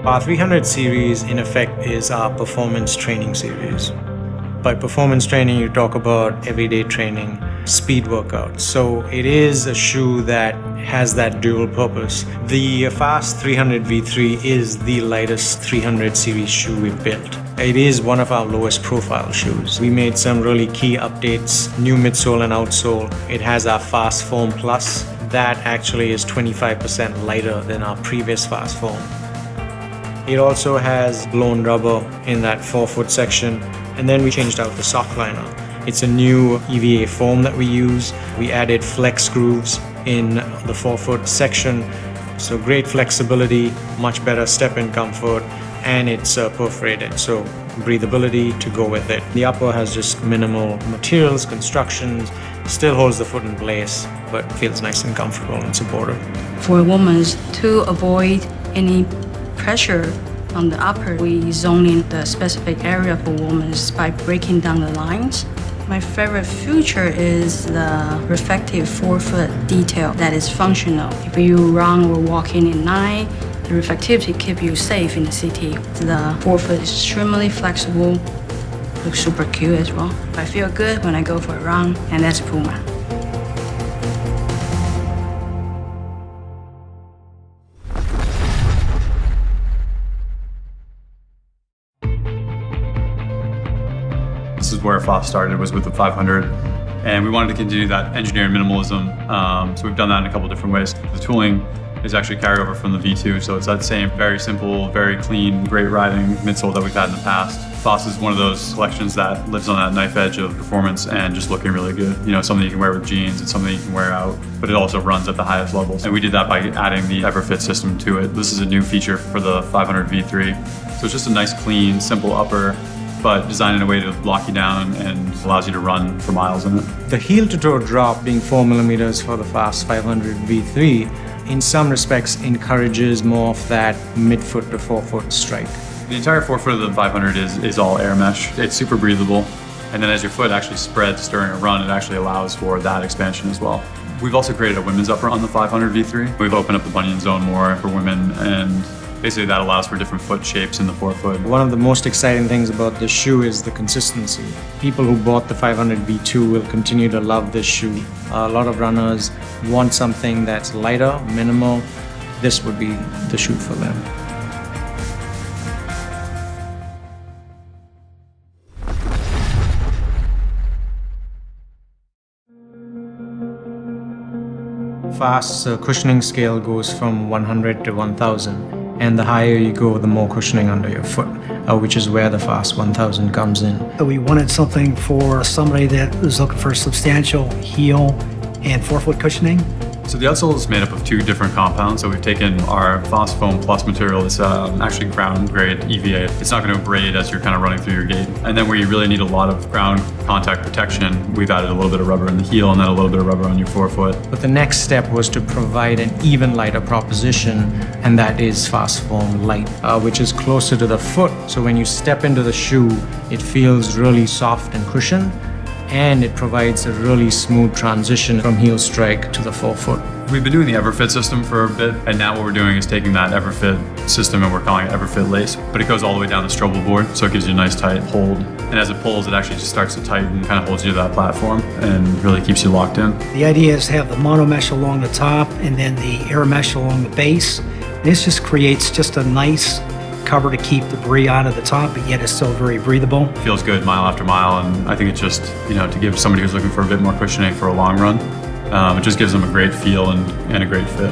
Our 300 series, in effect, is our performance training series. By performance training, you talk about everyday training, speed workouts. So it is a shoe that has that dual purpose. The Fast 300 V3 is the lightest 300 series shoe we've built. It is one of our lowest profile shoes. We made some really key updates, new midsole and outsole. It has our Fast Foam Plus. That actually is 25% lighter than our previous Fast Foam. It also has blown rubber in that forefoot section. And then we changed out the sock liner. It's a new EVA foam that we use. We added flex grooves in the forefoot section. So great flexibility, much better step-in comfort, and it's perforated, so breathability to go with it. The upper has just minimal materials, constructions, still holds the foot in place, but feels nice and comfortable and supportive. For a woman, to avoid any pressure on the upper, we zone in the specific area for women by breaking down the lines. My favorite feature is the reflective forefoot detail that is functional. If you run or walk in night, the reflectivity keeps you safe in the city. The forefoot is extremely flexible, looks super cute as well. I feel good when I go for a run, and that's Puma. This is where Fast started, was with the 500. And we wanted to continue that engineering minimalism. So we've done that in a couple different ways. The tooling is actually carried over from the V2. So it's that same very simple, very clean, great riding midsole that we've had in the past. Fast is one of those collections that lives on that knife edge of performance and just looking really good. You know, something you can wear with jeans, it's something you can wear out, but it also runs at the highest levels. And we did that by adding the EverFit system to it. This is a new feature for the 500 V3. So it's just a nice, clean, simple upper, but designed in a way to lock you down and allows you to run for miles in it. The heel to toe drop being 4mm for the Fast 500 V3, in some respects encourages more of that midfoot to forefoot strike. The entire forefoot of the 500 is all air mesh. It's super breathable. And then as your foot actually spreads during a run, it actually allows for that expansion as well. We've also created a women's upper on the 500 V3. We've opened up the bunion zone more for women, and basically that allows for different foot shapes in the forefoot. One of the most exciting things about this shoe is the consistency. People who bought the 500 V2 will continue to love this shoe. A lot of runners want something that's lighter, minimal. This would be the shoe for them. Fast's cushioning scale goes from 100 to 1000. And the higher you go, the more cushioning under your foot, which is where the Fast 1000 comes in. So we wanted something for somebody that was looking for substantial heel and forefoot cushioning. So the outsole is made up of two different compounds. So we've taken our Fast Foam Plus material. It's actually ground grade EVA. It's not going to abrade as you're kind of running through your gait. And then where you really need a lot of ground contact protection, we've added a little bit of rubber in the heel and then a little bit of rubber on your forefoot. But the next step was to provide an even lighter proposition, and that is Fast Foam Light, which is closer to the foot. So when you step into the shoe, it feels really soft and cushioned, and it provides a really smooth transition from heel strike to the forefoot. We've been doing the EverFit system for a bit, and now what we're doing is taking that EverFit system and we're calling it EverFit Lace, but it goes all the way down the strobel board, so it gives you a nice tight hold. And as it pulls, it actually just starts to tighten, kind of holds you to that platform and really keeps you locked in. The idea is to have the mono mesh along the top and then the air mesh along the base. This just creates just a nice cover to keep debris out of the top, but yet it's still very breathable. Feels good mile after mile, and I think it's just, to give somebody who's looking for a bit more cushioning for a long run, it just gives them a great feel and a great fit.